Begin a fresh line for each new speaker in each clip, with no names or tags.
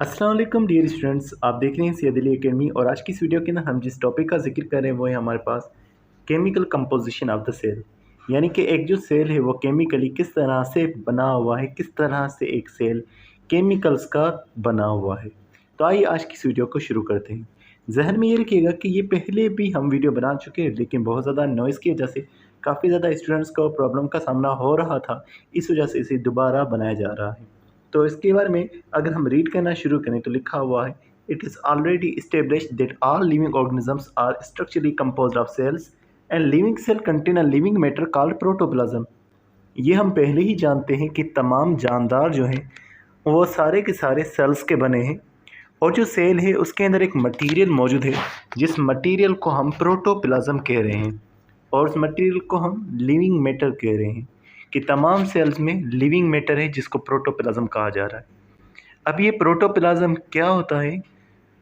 अस्सलाम वालेकुम dear students, आप देख रहे हैं सैयद अली एकेडमी। और आज की इस वीडियो के अंदर हम जिस टॉपिक का जिक्र कर रहे हैं वो है हमारे पास chemical composition of the cell. यानी कि एक जो सेल है वो केमिकली किस तरह से बना हुआ है, किस तरह से एक सेल केमिकल्स का बना हुआ है। तो आइए आज की इस वीडियो को शुरू करते हैं। जहन में ये रखिएगा कि ये पहले भी हम वीडियो बना चुके हैं, लेकिन बहुत ज़्यादा नॉइज़ की वजह से काफ़ी ज़्यादा स्टूडेंट्स को प्रॉब्लम का सामना हो रहा था। इस वजह से इसे दोबारा बनाया जा रहा है। तो इसके बारे में अगर हम रीड करना शुरू करें तो लिखा हुआ है, it is already established that all living organisms are structurally composed of cells and living cell contain a living matter called protoplasm. ये हम पहले ही जानते हैं कि तमाम जानदार जो हैं वो सारे के सारे सेल्स के बने हैं, और जो सेल है उसके अंदर एक मटेरियल मौजूद है जिस मटेरियल को हम प्रोटोप्लाज्म कह रहे हैं, और उस मटेरियल को हम लिविंग मैटर कह रहे हैं कि तमाम सेल्स में लिविंग मैटर है जिसको प्रोटोप्लाज्म कहा जा रहा है। अब ये प्रोटोप्लाज्म क्या होता है?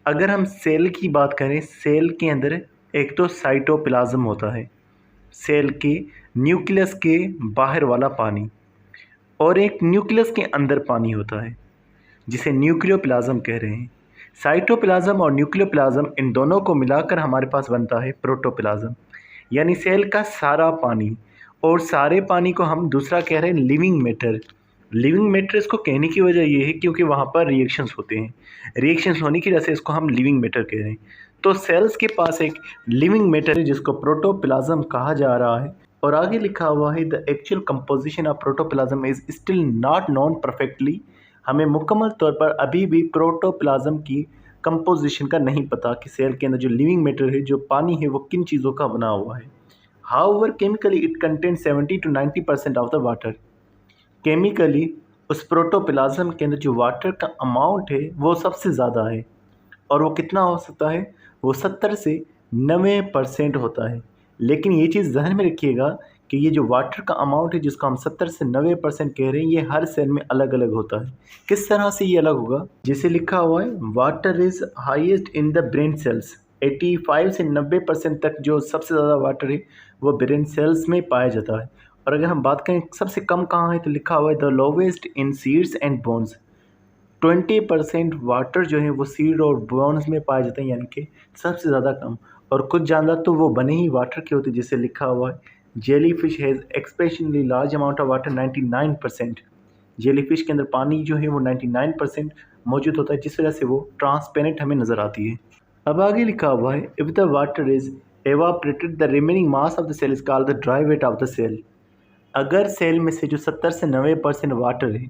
अगर हम सेल की बात करें, सेल के अंदर एक तो साइटोप्लाज्म होता है, सेल के न्यूक्लियस के बाहर वाला पानी, और एक न्यूक्लियस के अंदर पानी होता है जिसे न्यूक्लियोप्लाज्म कह रहे हैं। साइटोप्लाज्म और न्यूक्लियोप्लाज्म इन दोनों को मिलाकर हमारे पास बनता है प्रोटोप्लाज्म, यानी सेल का सारा पानी। और सारे पानी को हम दूसरा कह रहे हैं लिविंग मैटर। लिविंग मैटर इसको कहने की वजह ये है क्योंकि वहाँ पर रिएक्शंस होते हैं, रिएक्शंस होने की वजह से इसको हम लिविंग मैटर कह रहे हैं। तो सेल्स के पास एक लिविंग मैटर है जिसको प्रोटोप्लाज्म कहा जा रहा है। और आगे लिखा हुआ है, the actual composition of protoplasm is still not known perfectly. हमें मुकम्मल तौर पर अभी भी प्रोटोप्लाज्म की कंपोजिशन का नहीं पता कि सेल के अंदर जो लिविंग मैटर है, जो पानी है, वो किन चीज़ों का बना हुआ है। However chemically it contains 70 to 90% of the water. Chemically उस प्रोटोप्लाज्म के अंदर जो वाटर का अमाउंट है वो सबसे ज़्यादा है, और वो कितना हो सकता है? वो 70 से 90% होता है। लेकिन ये चीज़ ज़हन में रखिएगा कि ये जो वाटर का अमाउंट है जिसको हम 70 से 90% कह रहे हैं, ये हर सेल में अलग अलग होता है। किस तरह से ये अलग होगा? जैसे लिखा हुआ है, water is highest in the brain cells. 85 से 90% तक जो सबसे ज़्यादा वाटर है वो ब्रेन सेल्स में पाया जाता है। और अगर हम बात करें सबसे कम कहाँ है, तो लिखा हुआ है the lowest in seeds and bones. 20% water जो है वो सीड और बोन्स में पाया जाता है, यानी कि सबसे ज़्यादा कम। और कुछ जानदार तो वो बने ही वाटर के होते हैं, जैसे लिखा हुआ है jelly fish has exceptionally large amount of water 99%। Jelly fish के अंदर पानी जो है वो 99% मौजूद होता है, जिस वजह से वो ट्रांसपेरेंट हमें नज़र आती है। अब आगे लिखा हुआ है, if the water is evaporated the remaining mass of the cell is called the dry weight of the cell. अगर सेल में से जो 70 से 90% वाटर है,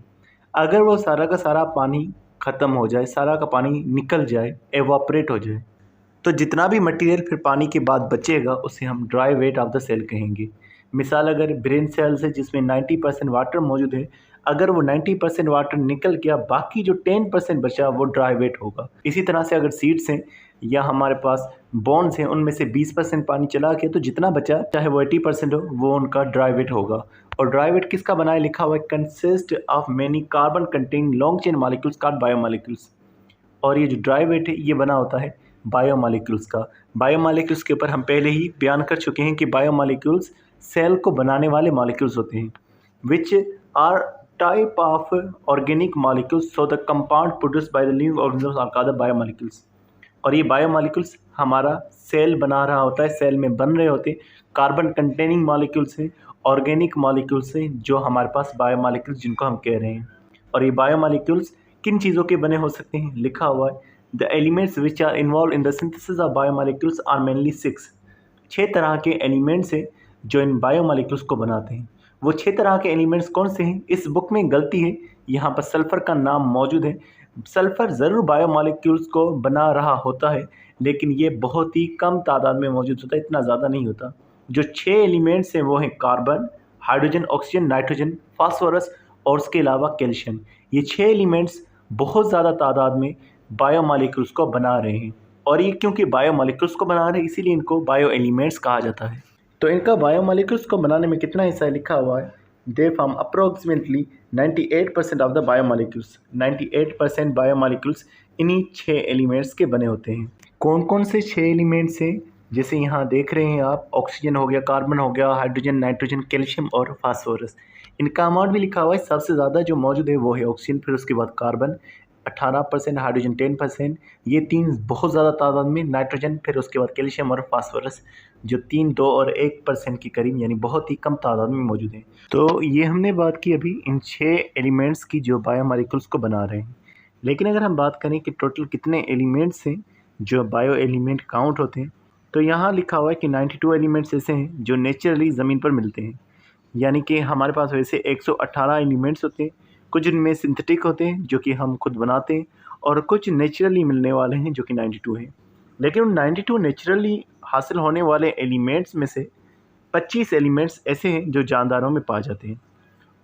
अगर वो सारा का सारा पानी ख़त्म हो जाए, सारा का पानी निकल जाए, एवापरेट हो जाए, तो जितना भी मटेरियल फिर पानी के बाद बचेगा उसे हम dry weight of the cell कहेंगे। मिसाल, अगर ब्रेन सेल्स है जिसमें 90% वाटर मौजूद है, अगर वो 90% वाटर निकल गया, बाकी जो 10% बचा वो ड्राई वेट होगा। इसी तरह से अगर सीड्स हैं या हमारे पास बोन्स हैं, उनमें से 20% पानी चला गया तो जितना बचा, चाहे वो 80% हो, वो उनका ड्राई वेट होगा। और ड्राई वेट किसका बना है? लिखा हुआ है consist of many carbon containing long chain molecules called biomolecules. और ये जो ड्राई वेट है ये बना होता है बायोमॉलिक्यूल्स का। बायोमॉलिक्यूल्स के ऊपर हम पहले ही बयान कर चुके हैं कि बायोमॉलिक्यूल्स सेल को बनाने वाले मॉलिक्यूल्स होते हैं, which are type of organic molecules. So the compound produced by the living organisms are called the biomolecules. और ये बायोमॉलिक्यूल्स हमारा सेल बना रहा होता है, सेल में बन रहे होते हैं। कार्बन कंटेनिंग मॉलिक्यूल्स हैं, ऑर्गेनिक मॉलिक्यूल्स हैं, जो हमारे पास बायोमॉलिक्यूल्स जिनको हम कह रहे हैं। और ये बायोमॉलिक्यूल्स किन चीज़ों के बने हो सकते हैं? लिखा हुआ है, the elements which are involve in the synthesis of biomolecules are mainly 6। 6 तरह के एलिमेंट्स हैं जो इन बायोमॉलिक्यूल्स को बनाते हैं। वो 6 तरह के एलिमेंट्स कौन से हैं? इस बुक में गलती है, यहाँ पर सल्फ़र का नाम मौजूद है। सल्फ़र ज़रूर बायोमॉलिक्यूल्स को बना रहा होता है, लेकिन ये बहुत ही कम तादाद में मौजूद होता है, इतना ज़्यादा नहीं होता। जो 6 एलिमेंट्स हैं वो हैं carbon, hydrogen, oxygen, nitrogen, phosphorus और उसके अलावा कैल्शियम। ये 6 एलिमेंट्स बहुत ज़्यादा तादाद में बायोमॉलिक्यूल्स को बना रहे हैं, और ये क्योंकि बायोमॉलिक्यूल्स को बना रहे हैं इसीलिए इनको बायो एलिमेंट्स कहा जाता है। तो इनका बायोमॉलिक्यूल्स को बनाने में कितना हिस्सा है? लिखा हुआ है, they form approximately 98% of the biomolecules. 98% biomolecules इन्हीं 6 एलिमेंट्स के बने होते हैं। कौन कौन से 6 एलिमेंट्स हैं? जैसे यहाँ देख रहे हैं आप, ऑक्सीजन हो गया, कार्बन हो गया, हाइड्रोजन, नाइट्रोजन, कैल्शियम और फास्फोरस। इनका अमाउंट भी लिखा हुआ है, सबसे ज़्यादा जो मौजूद है वो है ऑक्सीजन, फिर उसके बाद कार्बन 18%, हाइड्रोजन 10%। ये 3 बहुत ज़्यादा तादाद में, नाइट्रोजन, फिर उसके बाद कैल्शियम और फास्फोरस जो 3, 2 और 1% के करीब, यानी बहुत ही कम तादाद में मौजूद हैं। तो ये हमने बात की अभी इन 6 एलिमेंट्स की जो बायोमॉलिक्यूल्स को बना रहे हैं। लेकिन अगर हम बात करें कि टोटल कितने एलिमेंट्स हैं जो बायो एलिमेंट काउंट होते हैं, तो यहाँ लिखा हुआ है कि 92 एलिमेंट्स ऐसे हैं जो नेचुरली ज़मीन पर मिलते हैं। यानी कि हमारे पास वैसे 118 एलिमेंट्स होते हैं, कुछ इनमें सिंथेटिक होते हैं जो कि हम खुद बनाते हैं, और कुछ नेचुरली मिलने वाले हैं जो कि 92 हैं। लेकिन उन 92 नेचुरली हासिल होने वाले एलिमेंट्स में से 25 एलिमेंट्स ऐसे हैं जो जानदारों में पाए जाते हैं,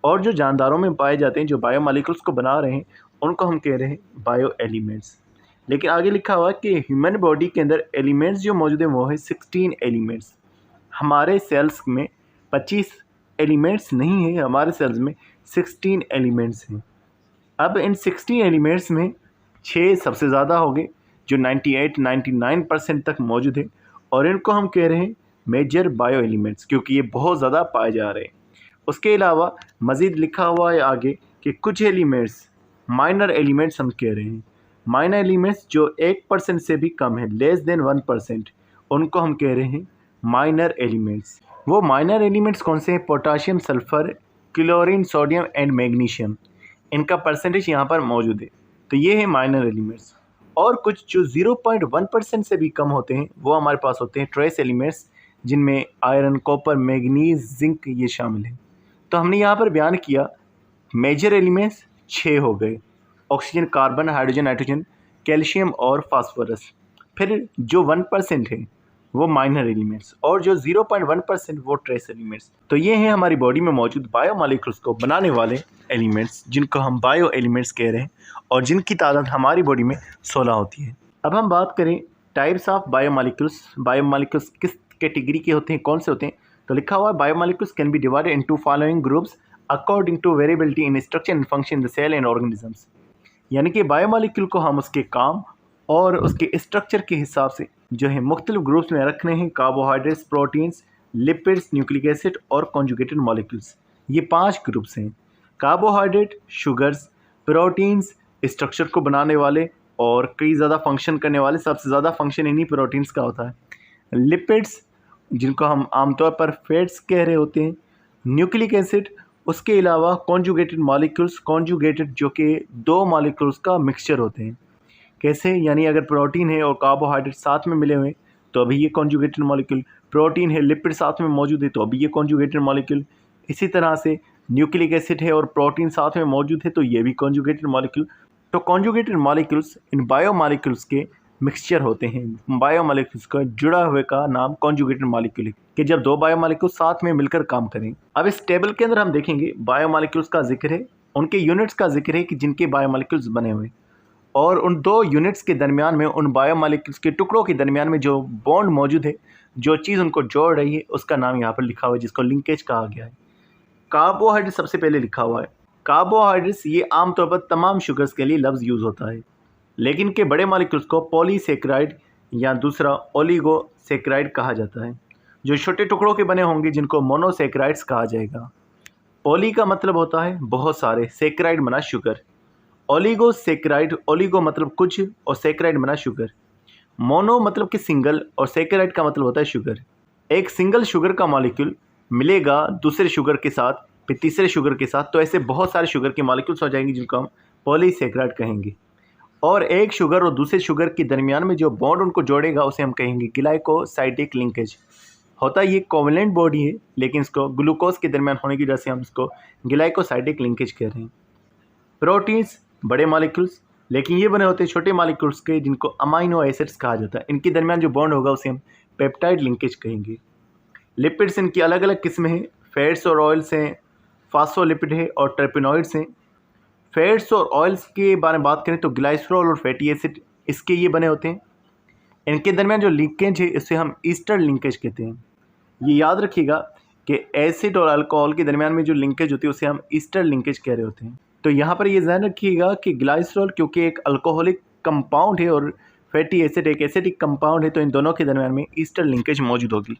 और जो जानदारों में पाए जाते हैं, जो बायोमॉलिक्यूल्स को बना रहे हैं, उनको हम कह रहे हैं बायो एलिमेंट्स। लेकिन आगे लिखा हुआ है कि ह्यूमन बॉडी के अंदर एलिमेंट्स जो मौजूद हैं वो है 16 एलिमेंट्स। हमारे सेल्स में 25 एलिमेंट्स नहीं है, हमारे सेल्स में 16 एलिमेंट्स हैं। अब इन 16 एलिमेंट्स में 6 सबसे ज़्यादा हो गए जो 98-99% तक मौजूद है, और इनको हम कह रहे हैं मेजर बायो एलिमेंट्स, क्योंकि ये बहुत ज़्यादा पाए जा रहे हैं। उसके अलावा मज़ीद लिखा हुआ है आगे कि कुछ एलिमेंट्स माइनर एलिमेंट्स हम कह रहे हैं। माइनर एलिमेंट्स जो 1% से भी कम है, लेस देन 1%, उनको हम कह रहे हैं माइनर एलिमेंट्स। वो माइनर एलिमेंट्स कौन से हैं? Potassium, sulphur, chlorine, sodium and magnesium. इनका परसेंटेज यहाँ पर मौजूद है, तो ये है माइनर एलिमेंट्स। और कुछ जो 0.1% से भी कम होते हैं वो हमारे पास होते हैं ट्रेस एलिमेंट्स, जिनमें आयरन, कॉपर, मैग्नीज, जिंक ये शामिल हैं। तो हमने यहाँ पर बयान किया मेजर एलिमेंट्स 6 हो गए, oxygen, carbon, hydrogen, nitrogen, calcium और फास्फोरस। फिर जो 1% है वो माइनर एलिमेंट्स, और जो 0.1% वो ट्रेस एलिमेंट्स। तो ये हैं हमारी बॉडी में मौजूद बायोमॉलिक्यूल्स को बनाने वाले एलिमेंट्स, जिनको हम बायो एलिमेंट्स कह रहे हैं, और जिनकी तादाद हमारी बॉडी में 16 होती है। अब हम बात करें टाइप्स ऑफ बायोमॉलिक्यूल्स। बायोमॉलिक्यूल्स किस कैटेगरी के होते हैं, कौन से होते हैं? तो लिखा हुआ है biomolecules can be divided into following groups according to variability in structure and function in the cell and organisms. यानी कि बायोमॉलिक्यूल को हम उसके काम और उसके स्ट्रक्चर के हिसाब से जो है मुख्तलिफ ग्रुप्स में रखने हैं। Carbohydrates, proteins, lipids, nucleic acid और कॉन्जुगेटेड मॉलिक्यूल्स, ये 5 ग्रुप्स हैं। कार्बोहाइड्रेट, शुगर्स, प्रोटीन्स स्ट्रक्चर को बनाने वाले और कई ज़्यादा फंक्शन करने वाले, सबसे ज़्यादा फंक्शन इन्हीं प्रोटीन्स का होता है। लिपिड्स, जिनको हम आमतौर पर फैट्स कह रहे होते हैं। न्यूक्लिक एसिड, उसके अलावा कॉन्जुगेटेड मॉलिक्यूल्स, कॉन्जुगेटेड जो कि 2 मॉलिक्यूल्स का मिक्सचर होते हैं। कैसे? यानी अगर प्रोटीन है और कार्बोहाइड्रेट साथ में मिले हुए हैं तो अभी ये कॉन्जुगेटेड मॉलिक्यूल, प्रोटीन है, लिपिड साथ में मौजूद है तो अभी ये कॉन्जुगेटेड मॉलिक्यूल। इसी तरह से न्यूक्लिक एसिड है और प्रोटीन साथ में मौजूद है तो ये भी कॉन्जुगेटेड मॉलिक्यूल। तो कॉन्जुगेटेड मॉलिक्यूल्स इन बायोमॉलिक्यूल्स के मिक्सचर होते हैं। बायोमॉलिक्यूल्स का जुड़ा हुए का नाम कॉन्जुगेटेड मॉलिक्यूल है, कि जब 2 बायोमॉलिक्यूल साथ में मिलकर काम करें। अब इस टेबल के अंदर हम देखेंगे बायोमॉलिक्यूल्स का जिक्र है, उनके यूनिट्स का जिक्र है कि जिनके बायोमॉलिक्यूल्स बने हुए, और उन 2 यूनिट्स के दरमियान में, उन बायोमॉलिक्यूल्स के टुकड़ों के दरमियान में जो बॉन्ड मौजूद है, जो चीज़ उनको जोड़ रही है, उसका नाम यहाँ पर लिखा हुआ है, जिसको लिंकेज कहा गया है। कार्बोहाइड्रेट सबसे पहले लिखा हुआ है। कार्बोहाइड्रेट्स ये आमतौर पर तमाम शुगर्स के लिए लफ्ज़ यूज़ होता है, लेकिन के बड़े मॉलिक्यूल्स को पॉलीसेक्राइड या दूसरा ओलिगोसेक्राइड कहा जाता है, जो छोटे टुकड़ों के बने होंगे जिनको मोनोसेक्राइड्स कहा जाएगा। पॉली का मतलब होता है बहुत सारे, सेक्राइड बना शुगर। ओलिगोसेक्राइड, ओलिगो मतलब कुछ और सेक्राइड बना शुगर। मोनो मतलब कि सिंगल और सेक्राइड का मतलब होता है शुगर। एक सिंगल शुगर का मॉलिक्यूल मिलेगा दूसरे शुगर के साथ, फिर तीसरे शुगर के साथ, तो ऐसे बहुत सारे शुगर के मॉलिक्यूल्स हो जाएंगे जिनको हम पॉलीसेक्राइड कहेंगे। और एक शुगर और दूसरे शुगर के दरमियान में जो बॉन्ड उनको जोड़ेगा उसे हम कहेंगे ग्लाइकोसाइडिक लिंकेज। होता ये कोवलेंट बॉडी है, लेकिन इसको ग्लूकोज के दरमियान होने की वजह से हम इसको ग्लाइकोसाइडिक लिंकेज कह रहे हैं। प्रोटीन्स बड़े मॉलिक्यूल्स, लेकिन ये बने होते हैं छोटे मॉलिक्यूल्स के, जिनको अमाइनो एसिड्स कहा जाता है। इनके दरमियान जो बॉन्ड होगा उसे हम पेप्टाइड लिंकेज कहेंगे। लिपिड्स इनकी अलग अलग किस्में हैं, फैट्स और ऑयल्स हैं, फास्फोलिपिड है और टर्पेनॉइड्स हैं। फैट्स और ऑयल्स के बारे में बात करें तो ग्लाइसरॉल और फैटी एसिड इसके ये बने होते हैं। इनके दरमियान जो लिंकेज है इसे हम ईस्टर लिंकेज कहते हैं। ये याद रखिएगा कि एसिड और अल्कोहल के दरमियान में जो लिंकेज होती है उसे हम ईस्टर लिंकेज कह रहे होते हैं। तो यहाँ पर ये ध्यान रखिएगा कि ग्लाइसरॉल क्योंकि एक अल्कोहलिक कंपाउंड है और फैटी एसिड एक एसिडिक कंपाउंड है, तो इन दोनों के दरमियान में ईस्टर लिंकेज मौजूद होगी।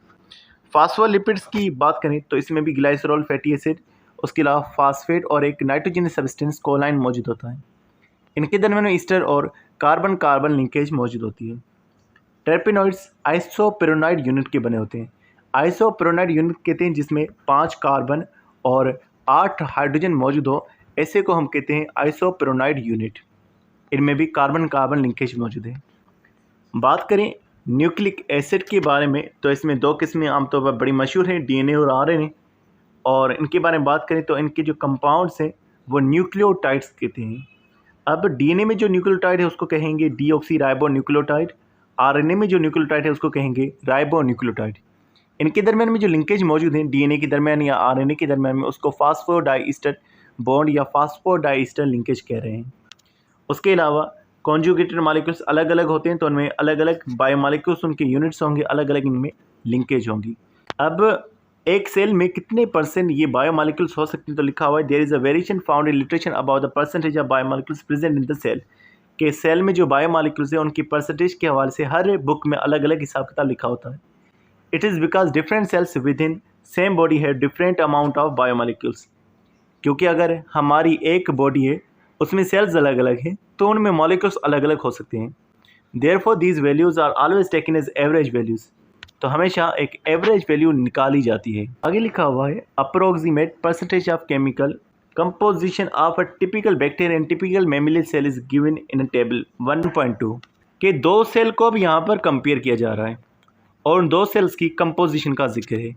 फास्फोलिपिड्स की बात करें तो इसमें भी ग्लाइसरॉल, फैटी एसिड, उसके अलावा फास्फेट और एक नाइट्रोजन सब्सटेंस कोलाइन मौजूद होता है। इनके दरमियान में ईस्टर और कार्बन कार्बन लिंकेज मौजूद होती है। टर्पेनॉइड्स आइसोपेरोनाइड यूनिट के बने होते हैं। आइसोपेरोनाइड यूनिट कहते हैं जिसमें 5 कार्बन और 8 हाइड्रोजन मौजूद हो, ऐसे को हम कहते हैं आइसोपेरोनाइड यूनिट। इनमें भी कार्बन कार्बन लिंकेज मौजूद है। बात करें न्यूक्लिक एसिड के बारे में तो इसमें 2 किस्में आमतौर पर बड़ी मशहूर हैं, डीएनए और आरएनए। और इनके बारे में बात करें तो इनके जो कंपाउंड्स हैं वो न्यूक्लियोटाइड्स कहते हैं। अब डीएनए में जो न्यूक्लियोटाइड है उसको कहेंगे डीऑक्सी राइबो न्यूक्लियोटाइड। आरएनए में जो न्यूक्लियोटाइड है उसको कहेंगे राइबो न्यूक्लियोटाइड। इनके दरमियान में जो लिंकेज मौजूद हैं डीएनए के दरमियान या आरएनए के दरमियान में, उसको फास्फोडाइस्टर बॉन्ड या फास्फोडाइस्टर लिंकेज कह रहे हैं। उसके अलावा कॉन्जुगेटेड मॉलिक्यूल्स अलग अलग होते हैं तो उनमें अलग अलग बायोमॉलिक्यूल्स, उनके यूनिट्स होंगे, अलग अलग इनमें लिंकेज होंगी। अब एक सेल में कितने परसेंट ये बायोमॉलिक्यूल्स हो सकते हैं तो लिखा हुआ है there is a variation found in literature about the percentage of biomolecules present in the cell. के सेल में जो बायोमॉलिक्यूल्स है उनकी परसेंटेज के हवाले से हर बुक में अलग अलग हिसाब किताब लिखा होता है। It is because different cells with in same body have different amount of biomolecules. क्योंकि अगर हमारी एक बॉडी है उसमें सेल्स अलग अलग हैं तो उनमें मॉलिक्यूल्स अलग अलग हो सकते हैं। Therefore these values are always taken as average values. तो हमेशा एक एवरेज वैल्यू निकाली जाती है। आगे लिखा हुआ है approximate percentage of chemical composition of a typical bacteria and typical mammalian cell is given in a table 1.2 के 2 सेल को अब यहाँ पर कंपेयर किया जा रहा है और उन 2 सेल्स की कंपोजिशन का जिक्र है।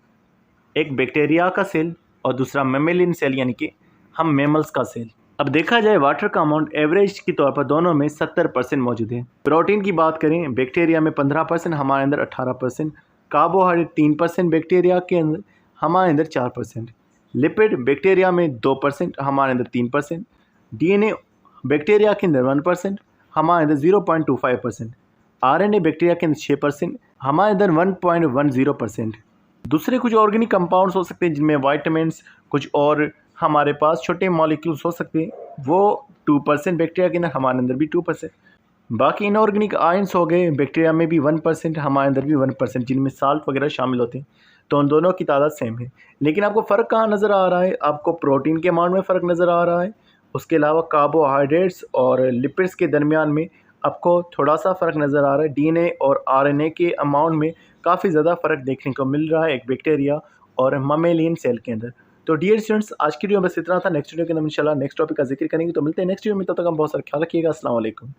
एक बैक्टीरिया का सेल और दूसरा मैमिलियन सेल यानी कि हम मैमल्स का सेल। अब देखा जाए वाटर का अमाउंट एवरेज के तौर पर दोनों में 70% मौजूद है। प्रोटीन की बात करें बैक्टीरिया में 15%, हमारे अंदर 18%। कार्बोहाइड्रेट 3% बैक्टीरिया के अंदर, हमारे अंदर 4%। लिपिड बैक्टीरिया में 2%, हमारे अंदर 3%। डीएनए बैक्टीरिया के अंदर 1%, हमारे अंदर 0.25%। आरएनए बैक्टीरिया के अंदर 6%, हमारे अंदर 1.10%। दूसरे कुछ ऑर्गेनिक कंपाउंड्स हो सकते हैं जिनमें वाइटामिन्स, कुछ और हमारे पास छोटे मॉलिक्यूल्स हो सकते हैं, वो 2% बैक्टीरिया के अंदर, हमारे अंदर भी 2%। बाकी इनऑर्गेनिक आयंस हो गए बैक्टीरिया में भी 1%, हमारे अंदर भी 1%, जिनमें साल्ट वगैरह शामिल होते हैं। तो उन दोनों की तादाद सेम है। लेकिन आपको फ़र्क कहाँ नज़र आ रहा है? आपको प्रोटीन के अमाउंट में फ़र्क नज़र आ रहा है। उसके अलावा कार्बोहाइड्रेट्स और लिपिड्स के दरमियान में आपको थोड़ा सा फ़र्क नज़र आ रहा है। डीएनए और आरएनए के अमाउंट में काफ़ी ज़्यादा फ़र्क देखने को मिल रहा है एक बैक्टीरिया और ममेलियन सेल के अंदर। तो डियर स्टूडेंट्स, आज की वीडियो बस इतना था। नेक्स्ट वीडियो के अंदर इंशाल्लाह नेक्स्ट टॉपिक का जिक्र करेंगे। तो मिलते हैं नेक्स्ट वीडियो में, तब तक हम बहुत सारा ख्याल रखिएगा। अस्सलाम वालेकुम।